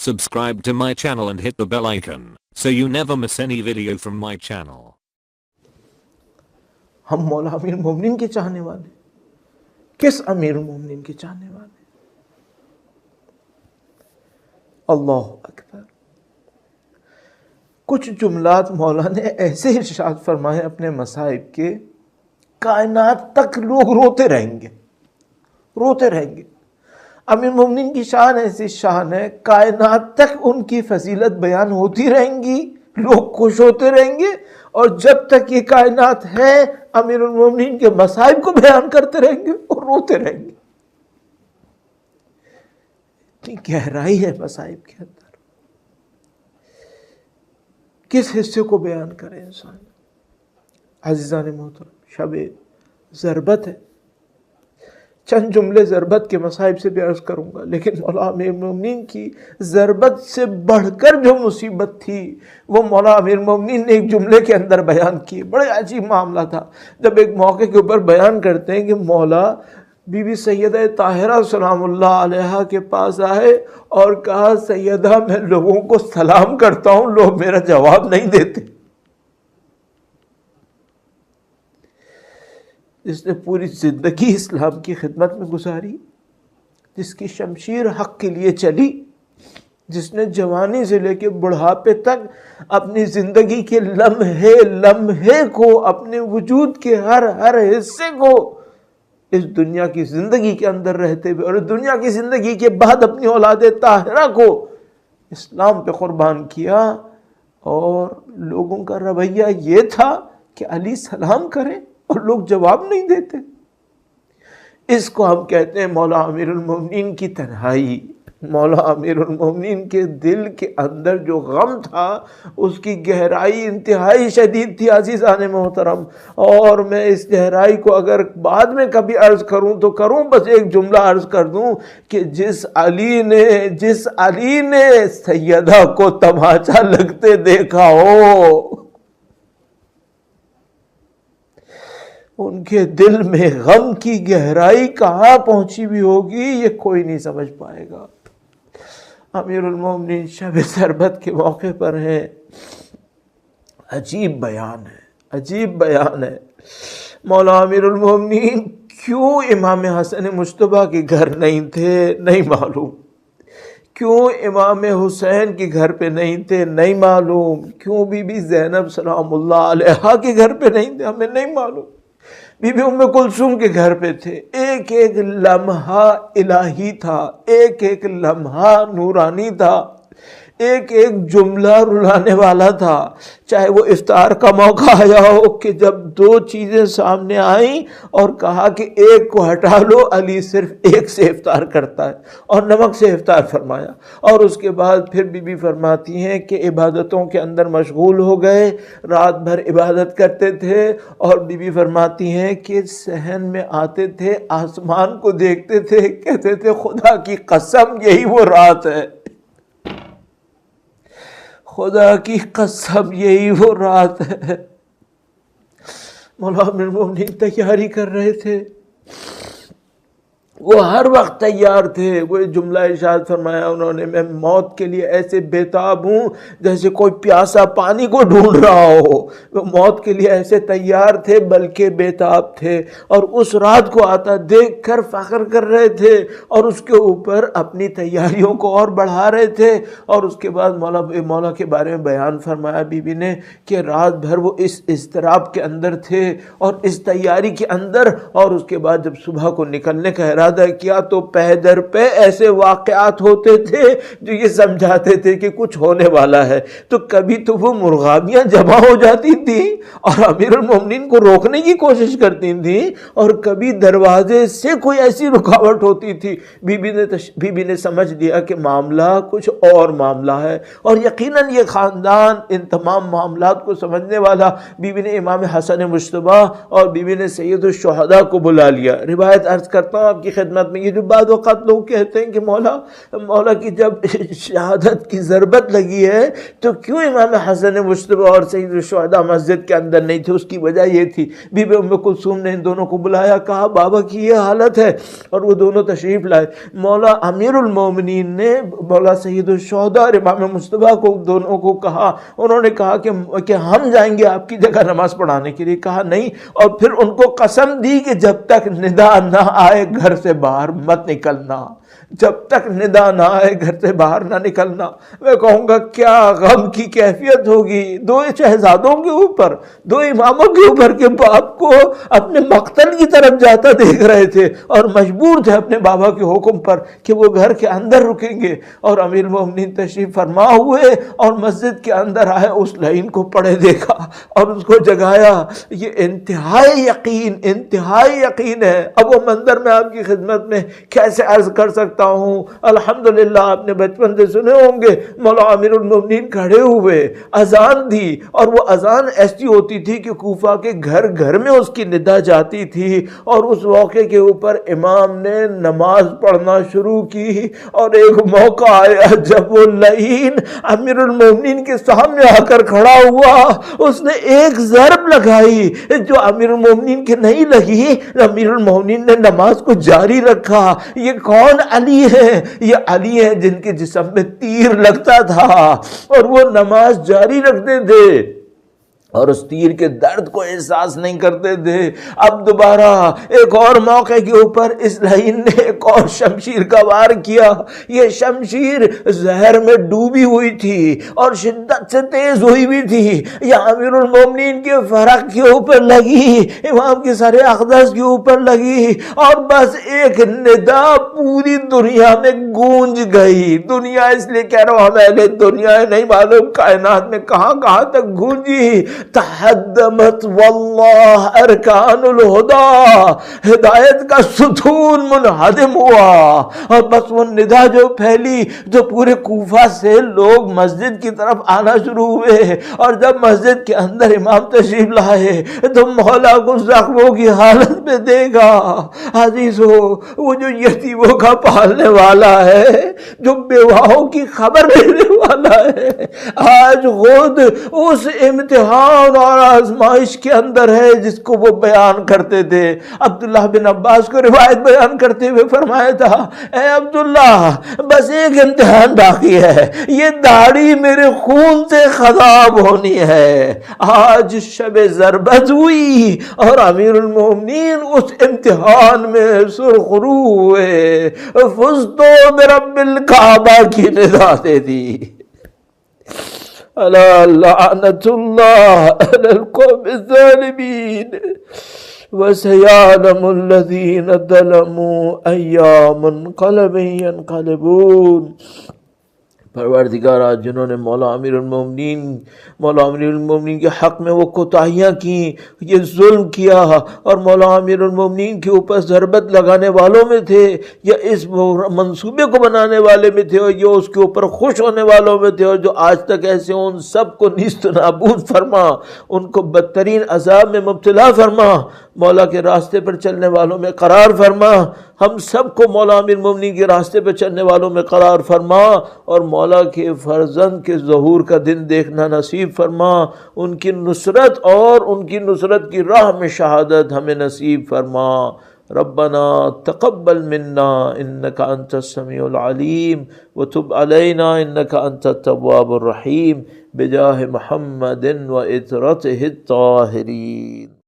Subscribe to my channel and hit the bell icon so you never miss any video from my channel. ہم مولا امیر المومنین کے چاہنے والے، کس امیر المومنین کے چاہنے والے؟ اللہ اکبر۔ کچھ جملات مولا نے ایسے ارشاد فرمائے اپنے مصائب کے، کائنات تک لوگ روتے رہیں گے، روتے رہیں گے۔ امیر المومنین کی شان ایسی شان ہے، کائنات تک ان کی فضیلت بیان ہوتی رہیں گی، لوگ خوش ہوتے رہیں گے، اور جب تک یہ کائنات ہے امیر المومنین کے مصائب کو بیان کرتے رہیں گے اور روتے رہیں گے۔ اتنی گہرائی ہے مصائب کے اندر، کس حصے کو بیان کرے انسان؟ عزیزان محترم، شب ضربت ہے، چند جملے ضربت کے مصائب سے بھی عرض کروں گا، لیکن مولا امیر المومنین کی ضربت سے بڑھ کر جو مصیبت تھی وہ مولا امیر المومنین نے ایک جملے کے اندر بیان کی۔ بڑے عجیب معاملہ تھا، جب ایک موقع کے اوپر بیان کرتے ہیں کہ مولا بی بی سیدہ طاہرہ سلام اللہ علیہا کے پاس آئے اور کہا سیدہ میں لوگوں کو سلام کرتا ہوں، لوگ میرا جواب نہیں دیتے۔ جس نے پوری زندگی اسلام کی خدمت میں گزاری، جس کی شمشیر حق کے لیے چلی، جس نے جوانی سے لے کے بڑھاپے تک اپنی زندگی کے لمحے لمحے کو، اپنے وجود کے ہر حصے کو اس دنیا کی زندگی کے اندر رہتے ہوئے اور اس دنیا کی زندگی کے بعد اپنی اولاد طاہرہ کو اسلام پہ قربان کیا، اور لوگوں کا رویہ یہ تھا کہ علی سلام کرے اور لوگ جواب نہیں دیتے۔ اس کو ہم کہتے ہیں مولا امیر المومنین کی تنہائی۔ مولا امیر المومنین کے دل کے اندر جو غم تھا اس کی گہرائی انتہائی شدید تھی عزیزان محترم، اور میں اس گہرائی کو اگر بعد میں کبھی عرض کروں تو کروں، بس ایک جملہ عرض کر دوں کہ جس علی نے سیدہ کو تماچا لگتے دیکھا ہو، ان کے دل میں غم کی گہرائی کہاں پہنچی بھی ہوگی یہ کوئی نہیں سمجھ پائے گا۔ امیر المومنین شب ضربت کے موقع پر ہیں، عجیب بیان ہے، عجیب بیان ہے۔ مولا امیر المومنین کیوں امام حسن مجتبیٰ کے گھر نہیں تھے نہیں معلوم، کیوں امام حسین کے گھر پہ نہیں تھے نہیں معلوم، کیوں بی بی زینب سلام اللہ علیہا کے گھر پہ نہیں تھے ہمیں نہیں معلوم، بی بی ام کلثوم کے گھر پہ تھے۔ ایک ایک لمحہ الہی تھا، ایک ایک لمحہ نورانی تھا، ایک ایک جملہ رلانے والا تھا۔ چاہے وہ افطار کا موقع آیا ہو کہ جب دو چیزیں سامنے آئیں اور کہا کہ ایک کو ہٹا لو، علی صرف ایک سے افطار کرتا ہے اور نمک سے افطار فرمایا، اور اس کے بعد پھر بی بی فرماتی ہیں کہ عبادتوں کے اندر مشغول ہو گئے، رات بھر عبادت کرتے تھے، اور بی بی فرماتی ہیں کہ صحن میں آتے تھے، آسمان کو دیکھتے تھے، کہتے تھے خدا کی قسم یہی وہ رات ہے، خدا کی قسم یہی وہ رات ہے۔ مولا امیر المومنین تیاری کر رہے تھے، وہ ہر وقت تیار تھے۔ وہ جملہ ارشاد فرمایا انہوں نے، میں موت کے لیے ایسے بیتاب ہوں جیسے کوئی پیاسا پانی کو ڈھونڈ رہا ہو۔ وہ موت کے لیے ایسے تیار تھے بلکہ بیتاب تھے، اور اس رات کو آتا دیکھ کر فخر کر رہے تھے، اور اس کے اوپر اپنی تیاریوں کو اور بڑھا رہے تھے۔ اور اس کے بعد مولا کے بارے میں بیان فرمایا بی بی نے کہ رات بھر وہ اس اضطراب کے اندر تھے اور اس تیاری کے اندر، اور اس کے بعد جب صبح کو نکلنے کا ارادہ کیا تو پہ در پہ ایسے واقعات ہوتے تھے جو یہ سمجھاتے تھے کہ کچھ ہونے والا ہے۔ تو کبھی تو وہ مرغابیاں جمع ہو جاتی تھیں اور امیر المومنین کو روکنے کی کوشش کرتی تھیں، اور کبھی دروازے سے کوئی ایسی رکاوٹ ہوتی تھی، بی بی نے سمجھ لیا کہ معاملہ کچھ اور معاملہ ہے، اور یقیناً یہ خاندان ان تمام معاملات کو سمجھنے والا، بی بی نے امام حسن مجتبیٰ اور بی بی نے سید الشہداء کو بلا لیا۔ روایت عرض کرتا ہوں آپ کی خدمت میں. یہ جو بعض اوقات لوگ کہتے ہیں کہ مولا کی جب شہادت کی ضربت لگی ہے تو کیوں امام حسن مجتبی اور سید الشہداء مسجد کے اندر نہیں تھے؟ اس کی وجہ یہ تھی بی بی ام کلثوم نے ان دونوں کو بلایا، کہا بابا کی یہ حالت ہے، اور وہ دونوں تشریف لائے. مولا امیر المومنین نے مولا سید الشہداء اور امام مجتبی کو دونوں کو کہا، انہوں نے کہا کہ ہم جائیں گے آپ کی جگہ نماز پڑھانے کے لیے. کہا نہیں، اور پھر ان کو قسم دی کہ جب تک ندا نہ آئے گھر سے باہر مت نکلنا، جب تک ندا نہ آئے گھر سے باہر نہ نکلنا. میں کہوں گا کیا غم کی کیفیت ہوگی دو شہزادوں کے اوپر، دو اماموں کے اوپر، کہ باپ کو اپنے مقتل کی طرف جاتا دیکھ رہے تھے اور مجبور تھے اپنے بابا کے حکم پر کہ وہ گھر کے اندر رکیں گے. اور امیر المومنین تشریف فرما ہوئے اور مسجد کے اندر آئے، اس لائن کو پڑھے دیکھا اور اس کو جگایا. یہ انتہائی یقین ہے. اب وہ منظر میں آپ کی خدمت میں کیسے عرض کر سکتا ہوں. الحمدللہ آپ نے بچپن سے سنے ہوں گے مولا امیر المومنین کھڑے ہوئے اذان دی، اور وہ اذان ایسی ہوتی تھی کہ کوفہ کے گھر گھر میں اس کی ندا جاتی تھی. اور اس موقع کے اوپر امام نے نماز پڑھنا شروع کی، اور ایک موقع آیا جب وہ لعین امیر المومنین کے سامنے آ کر کھڑا ہوا. اس نے ایک ضرب لگائی جو امیر المومنین کے نہیں لگی. امیر المومنین نے نماز کو جاری رکھا. یہ کون علی ہے؟ یہ علی ہے جن کے جسم میں تیر لگتا تھا اور وہ نماز جاری رکھتے تھے اور اس تیر کے درد کو احساس نہیں کرتے تھے. اب دوبارہ ایک اور موقع کے اوپر اس لعین نے ایک اور شمشیر کا وار کیا. یہ شمشیر زہر میں ڈوبی ہوئی تھی اور شدت سے تیز ہوئی بھی تھی. یہ امیر المومنین کے فرق کے اوپر لگی، امام کے سر اقدس کے اوپر لگی، اور بس ایک ندا پوری دنیا میں گونج گئی. دنیا اس لیے کہہ رہا ہوں، ہمیں اہل دنیا نہیں معلوم کائنات میں کہاں کہاں تک گونجی. تحدمت واللہ ارکان الہدا، ہدایت کا ستون منہدم ہوا. اور بس وہ ندا جو پھیلی جو پورے کوفہ سے لوگ مسجد کی طرف آنا شروع ہوئے. اور جب مسجد کے اندر امام تشریف لائے تو مولا کو زخموں کی حالت میں دے گا. عزیزو، وہ جو یتیموں کا پالنے والا ہے، جو بیواؤں کی خبر لینے والا ہے، آج خود اس امتحان اور آزمائش کے اندر ہے جس کو وہ بیان کرتے تھے. عبداللہ بن عباس کو روایت بیان کرتے ہوئے فرمایا تھا، اے عبداللہ، بس ایک امتحان باقی ہے، یہ داڑھی میرے خون سے خضاب ہونی ہے. آج شب ضربت ہوئی اور امیر المومنین اس امتحان میں سرخرو ہوئے. فزتو برب الکعبہ کی ندا دے دی. الا لعنت اللہ علی القوم الظالمین وسيعلم الذين ظلموا أي منقلب ينقلبون. پروردگار آج جنہوں نے مولا امیر المومنین کے حق میں وہ کوتاہیاں کی، یہ ظلم کیا، اور مولا امیر المومنین کے اوپر ضربت لگانے والوں میں تھے یا اس منصوبے کو بنانے والے میں تھے اور یہ اس کے اوپر خوش ہونے والوں میں تھے، اور جو آج تک ایسے ان سب کو نیست و نابود فرما، ان کو بدترین عذاب میں مبتلا فرما، مولا کے راستے پر چلنے والوں میں قرار فرما. ہم سب کو مولا امیر المومنین کے راستے پر چلنے والوں میں قرار فرما، اور مولا کے فرزند کے ظہور کا دن دیکھنا نصیب فرما. ان کی نصرت اور ان کی نصرت کی راہ میں شہادت ہمیں نصیب فرما. ربنا تقبل منا انك انت السميع العليم وتب علينا انك انت التواب الرحيم بجاه محمد وإترته الطاهرين.